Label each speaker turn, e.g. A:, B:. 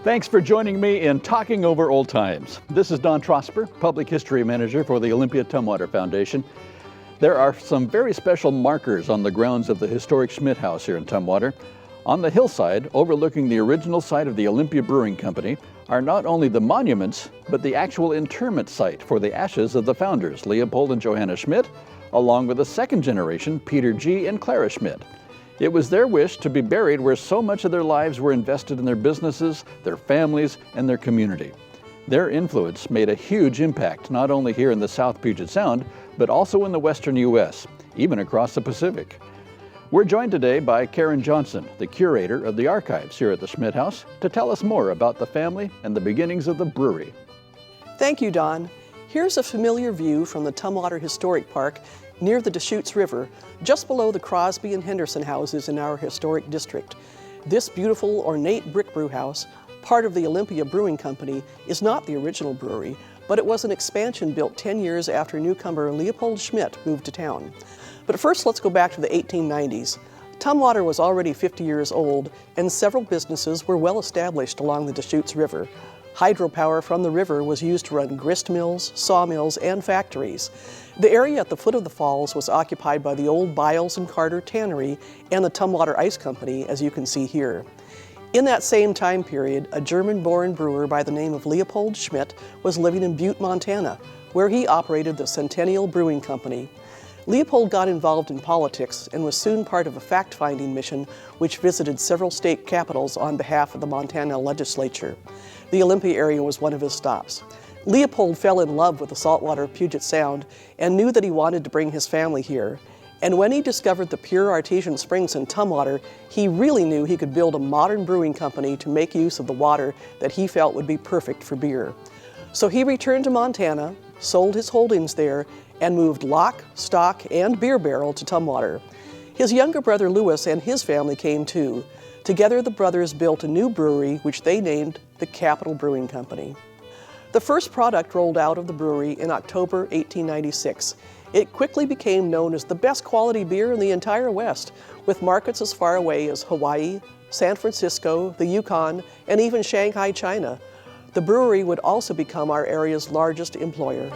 A: Thanks for joining me in Talking Over Old Times. This is Don Trosper, Public History Manager for the Olympia Tumwater Foundation. There are some very special markers on the grounds of the historic Schmidt House here in Tumwater. On the hillside, overlooking the original site of the Olympia Brewing Company, are not only the monuments, but the actual interment site for the ashes of the founders, Leopold and Johanna Schmidt, along with the second generation, Peter G. and Clara Schmidt. It was their wish to be buried where so much of their lives were invested in their businesses, their families, and their community. Their influence made a huge impact not only here in the South Puget Sound, but also in the western U.S., even across the Pacific. We're joined today by Karen Johnson, the curator of the archives here at the Schmidt House, to tell us more about the family and the beginnings of the brewery.
B: Thank you, Don. Here's a familiar view from the Tumwater Historic Park near the Deschutes River, just below the Crosby and Henderson houses in our historic district. This beautiful, ornate brick brew house, part of the Olympia Brewing Company, is not the original brewery, but it was an expansion built 10 years after newcomer Leopold Schmidt moved to town. But first, let's go back to the 1890s. Tumwater was already 50 years old, and several businesses were well established along the Deschutes River. Hydropower from the river was used to run grist mills, sawmills, and factories. The area at the foot of the falls was occupied by the old Biles and Carter Tannery and the Tumwater Ice Company, as you can see here. In that same time period, a German-born brewer by the name of Leopold Schmidt was living in Butte, Montana, where he operated the Centennial Brewing Company. Leopold got involved in politics and was soon part of a fact-finding mission which visited several state capitals on behalf of the Montana legislature. The Olympia area was one of his stops. Leopold fell in love with the saltwater of Puget Sound and knew that he wanted to bring his family here. And when he discovered the pure artesian springs in Tumwater, he really knew he could build a modern brewing company to make use of the water that he felt would be perfect for beer. So he returned to Montana, sold his holdings there, and moved lock, stock, and beer barrel to Tumwater. His younger brother Louis and his family came too. Together the brothers built a new brewery which they named the Capital Brewing Company. The first product rolled out of the brewery in October 1896. It quickly became known as the best quality beer in the entire West, with markets as far away as Hawaii, San Francisco, the Yukon, and even Shanghai, China. The brewery would also become our area's largest employer.